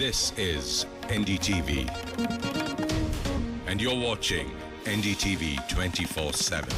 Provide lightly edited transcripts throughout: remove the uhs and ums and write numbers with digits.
This is NDTV, and you're watching NDTV 24/7.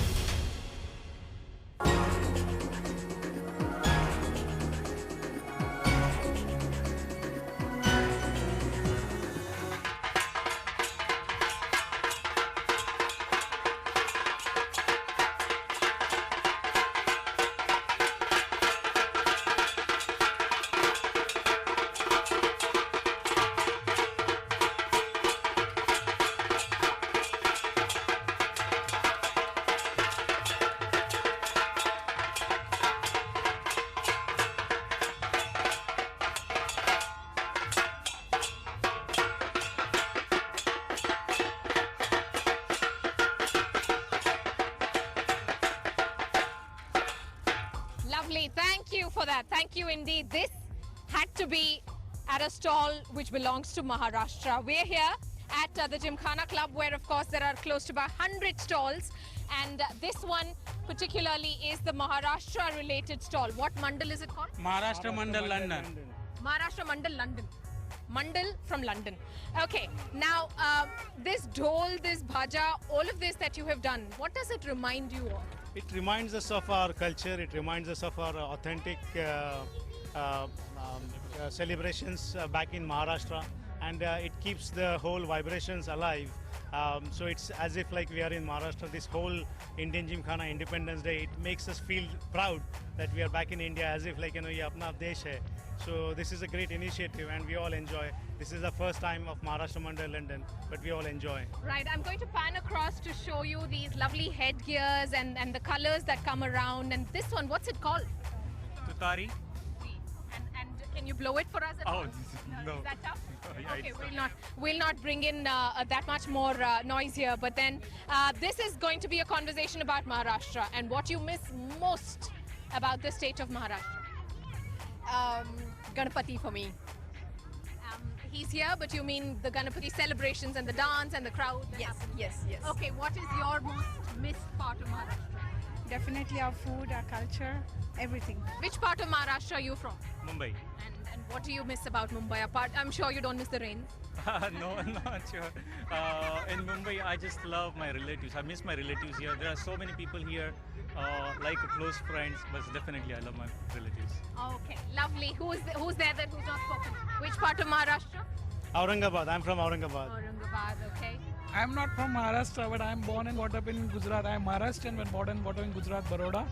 Lovely, thank you for that. Thank you indeed. This had to be at a stall which belongs to Maharashtra. We're here at the Gymkhana Club, where of course there are close to about 100 stalls, and this one particularly is the Maharashtra related stall. What mandal is it called? Maharashtra Mandal London. Maharashtra Mandal London. Mandal from London. Okay, now this dhol, this bhaja, all of this that you have done, what does it remind you of? It reminds us of our culture, it reminds us of our authentic celebrations back in Maharashtra, and it keeps the whole vibrations alive. So it's as if like we are in Maharashtra. This whole Indian Gymkhana Independence Day, it makes us feel proud that we are back in India, as if like, ye apna desh hai. So this is a great initiative and we all enjoy. This is the first time of Maharashtra Mandal London, but we all enjoy. Right, I'm going to pan across to show you these lovely headgears and the colors that come around. And this one, what's it called? Tutari. And can you blow it for us at all? No. Is that tough? Oh, yeah, Okay, it's we'll not bring in that much more noise here. But then this is going to be a conversation about Maharashtra and what you miss most about the state of Maharashtra. Ganapati for me. He's here, but you mean the Ganapati celebrations and the dance and the crowd? that Yes, happens? yes, yes. Okay, what is your most missed part of Maharashtra? Definitely our food, our culture, everything. Which part of Maharashtra are you from? Mumbai. And what do you miss about Mumbai? Apart, I'm sure you don't miss the rain. No, I'm not sure. In Mumbai, I just love my relatives. I miss my relatives here. There are so many people here, like close friends, but definitely I love my relatives. Okay, lovely. Who's there that who's not spoken? Which part of Maharashtra? Aurangabad, I'm from Aurangabad. Aurangabad, okay. I'm not from Maharashtra, but I'm born and brought up in Gujarat. I'm Maharashtrian, but born and brought up in Gujarat, Baroda.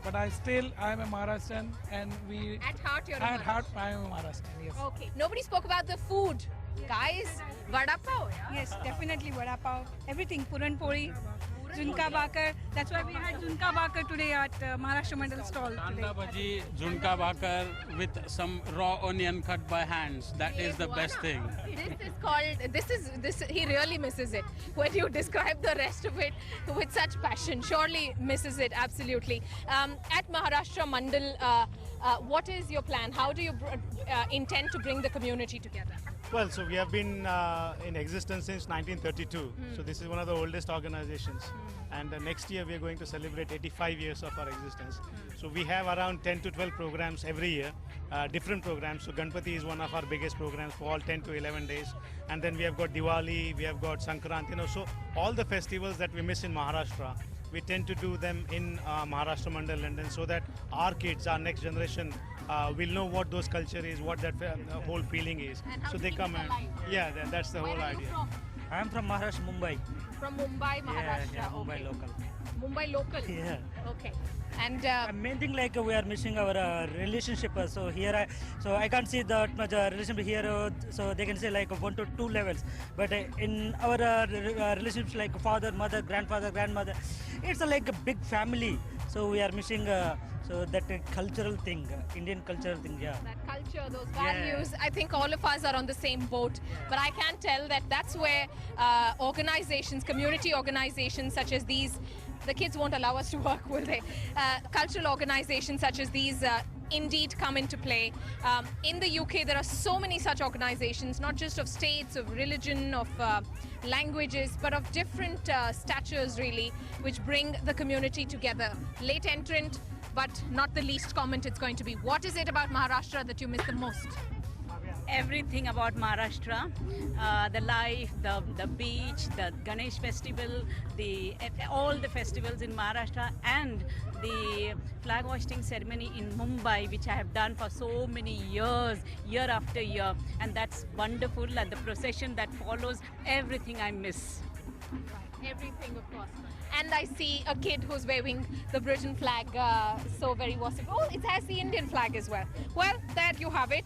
But I am a Maharashtrian, and we... At heart, you're a At heart, Maharashtrian. I am a Maharashtrian, yes. Okay. Nobody spoke about the food. Guys, vada pav. Yes, definitely vada pav, everything, puran pori, junka bakar. That's why we had junka bakar today at Maharashtra Mandal stall today. Kanda bhaji, junka bakar with some raw onion cut by hands. That is the best thing. This is called, he really misses it. When you describe the rest of it with such passion, surely misses it, absolutely. At Maharashtra Mandal, what is your plan? How do you intend to bring the community together? Well, so we have been in existence since 1932. So this is one of the oldest organizations. And next year we are going to celebrate 85 years of our existence. So we have around 10 to 12 programs every year, different programs. So Ganpati is one of our biggest programs for all 10 to 11 days. And then we have got Diwali, we have got Sankrant, so all the festivals that we miss in Maharashtra, we tend to do them in Maharashtra Mandal London, so that our kids, our next generation, will know what those culture is, what that whole feeling is. And how So to they keep come it and alive. yeah, that's the Where whole are you idea. from? I'm from Maharashtra, Mumbai. From Mumbai, Maharashtra. Mumbai Okay. local. Mumbai local. Yeah. Okay. And Main thing like we are missing our relationship. So here, I can't see that much relationship here. So they can say like 1 to 2 levels. But in our relationships like father, mother, grandfather, grandmother, it's like a big family. So we are missing so that cultural thing, Indian cultural thing. Yeah. that culture, those values, I think all of us are on the same boat. But I can tell that that's where organizations, community organizations such as these, the kids won't allow us to work, will they? Cultural organizations such as these indeed come into play. In the UK, there are so many such organizations, not just of states, of religion, of languages, but of different statures, really, which bring the community together. Late entrant, but not the least comment it's going to be. What is it about Maharashtra that you miss the most? everything about Maharashtra, the life, the beach, the Ganesh festival, all the festivals in Maharashtra, and the flag hoisting ceremony in Mumbai, which I have done for so many years, year after year, and that's wonderful. And the procession that follows, everything I miss. Everything, of course. And I see a kid who's waving the Britain flag so very awesome. Oh, it has the Indian flag as well. Well, there you have it.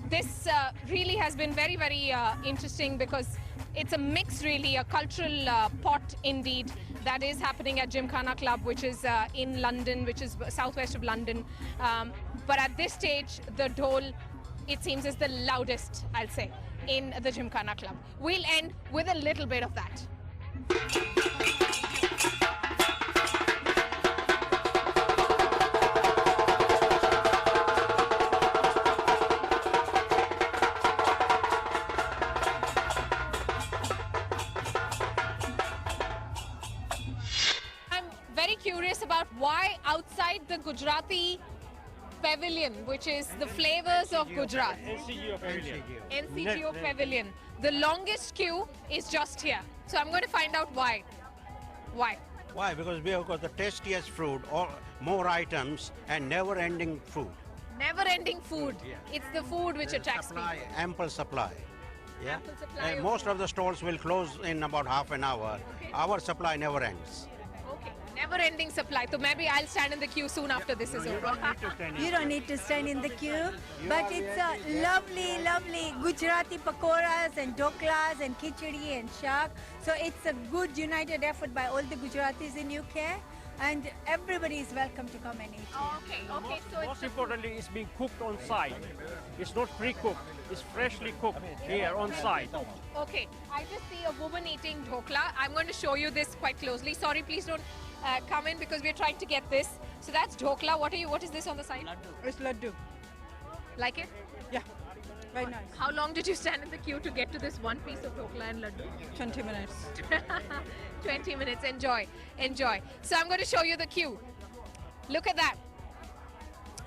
This really has been very, very interesting because it's a mix, really, a cultural pot indeed that is happening at Gymkhana Club, which is in London, which is southwest of London. But at this stage, the dhol, it seems, is the loudest, I'll say, in the Gymkhana Club. We'll end with a little bit of that. I'm very curious about why outside the Gujarati Pavilion, which is the flavors of Gujarat, NCGO Pavilion, the longest queue is just here. So I'm going to find out why. Why? Why? Because we have got the tastiest food, or more items, and never-ending food. Never-ending food. Yeah. It's the food which attracts Supply, people. ample supply. Yeah. Ample supply And of most food. of the stores will close in about half an hour. Okay. Our supply never ends. Okay, never-ending supply. So maybe I'll stand in the queue soon after this is over. You don't need to stand in the queue, but it's a lovely, lovely Gujarati pakoras and doklas and khichdi and shak. So it's a good united effort by all the Gujaratis in UK, and everybody is welcome to come and eat. Okay, so Most importantly, it's being cooked on site. It's not pre-cooked. It's freshly cooked here on site. Okay, I just see a woman eating dhokla. I'm going to show you this quite closely. Sorry, please don't come in because we're trying to get this. So that's dhokla. What is this on the side? It's laddu. Like it? Yeah, very nice. How long did you stand in the queue to get to this one piece of dhokla and laddu? 20 minutes. 20 minutes. Enjoy. Enjoy. So I'm going to show you the queue. Look at that.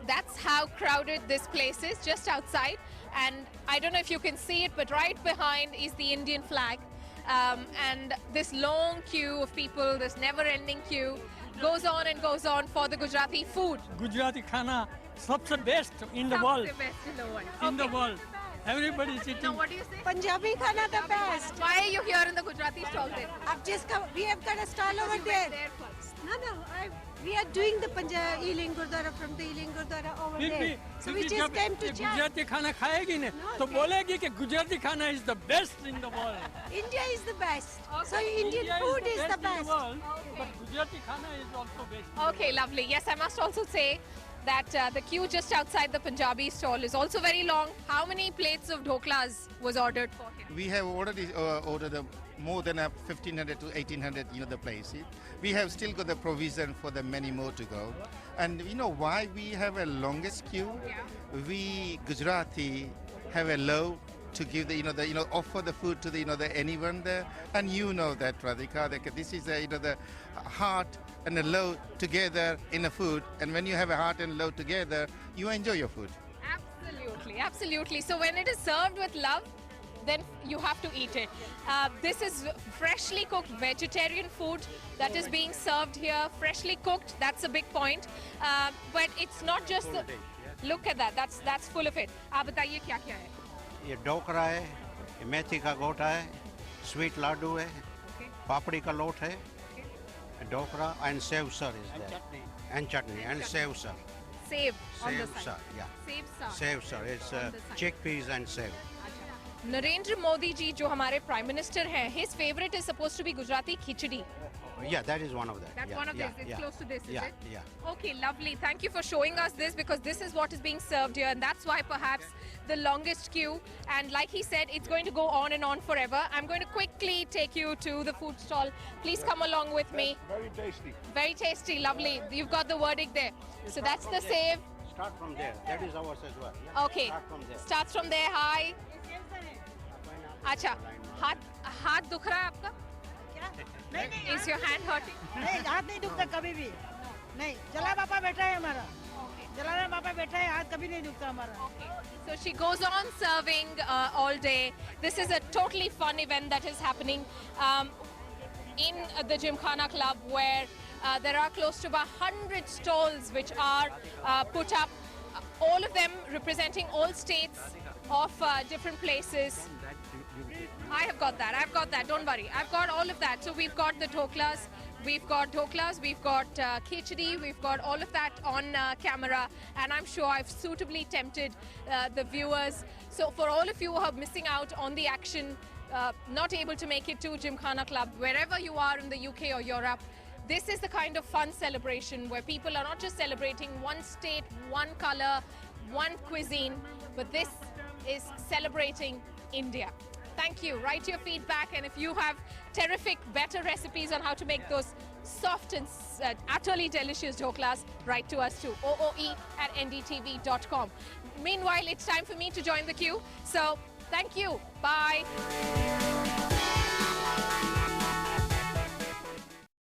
That's how crowded this place is, just outside. And I don't know if you can see it, but right behind is the Indian flag. And this long queue of people, this never-ending queue, goes on and goes on for the Gujarati food. Gujarati khana, सबसे best in the world. The best in the world. In the world. Everybody is eating. Now, what do you say? Punjabi khana the best. Why are you here in the Gujarati stall then? I've just come, we have got a stall over there. No, we are doing the Ealing Gurdwara from the Ealing Gurdwara over there. So we just came to chat. Gujarati खाना खाएगी ने तो बोलेगी कि गुजराती खाना is the best in the world. India is the best. So India Indian food is the in best. world, but Gujarati khana is also best. Okay, lovely. Yes, I must also say that the queue just outside the Punjabi stall is also very long. How many plates of dhoklas was ordered for him? We have already ordered more than 1,500 to 1,800, the places. We have still got the provision for the many more to go. And you know why we have a longest queue? Yeah. We Gujarati have a law to give the offer the food to the anyone there, and you know that, Radhika, that this is the heart and the low together in a food, and when you have a heart and low together, you enjoy your food. Absolutely, absolutely. So when it is served with love, then you have to eat it. This is freshly cooked vegetarian food that is being served here. Freshly cooked, that's a big point. But it's not just the... Look at that, that's full of it. आप बताइए क्या क्या है? ये डोकरा है, ये मेथी का गोटा है, स्वीट लाडू है, पापड़ी का लोट है, डोकरा and sev sir is there. And chutney and sev sir. Save on the Sev side. sir, yeah. Save sir. Sev sir, it's On the side. chickpeas and sev. Narendra Modi ji, जो हमारे Prime Minister हैं, his favorite is supposed to be Gujarati khichdi. Yeah, that is one of them. That's yeah, one of yeah, these. It's yeah. close to this, is Yeah, it? yeah. Okay, lovely. Thank you for showing us this because this is what is being served here, and that's why perhaps the longest queue. And like he said, it's going to go on and on forever. I'm going to quickly take you to the food stall. Please come along with me. Very tasty. Very tasty, lovely. You've got the verdict there. So that's the save. Start from there. That is ours as well. Yeah. Okay. Start from there. Starts from there. Hi. अच्छा हाथ दुख रहा है आपका? Is your hand hurting? नहीं, हाथ नहीं दुखता कभी भी नहीं। जला बापा बैठा है हमारा, जलाराम बापा बैठा है, हाथ कभी नहीं दुखता हमारा. So she goes on serving all day. This is a totally fun event that is happening in the Gymkhana Club, where there are close to about 100 stalls which are put up, all of them representing all states of different places. I have got that, don't worry. I've got all of that. So we've got the dhoklas, we've got khichdi, we've got all of that on camera, and I'm sure I've suitably tempted the viewers. So for all of you who are missing out on the action, not able to make it to Gymkhana Club, wherever you are in the UK or Europe, this is the kind of fun celebration where people are not just celebrating one state, one color, one cuisine, but this is celebrating India. Thank you. Write your feedback, and if you have terrific, better recipes on how to make those soft and utterly delicious dhoklas, write to us too, ooe@ndtv.com. Meanwhile, it's time for me to join the queue. So, thank you. Bye.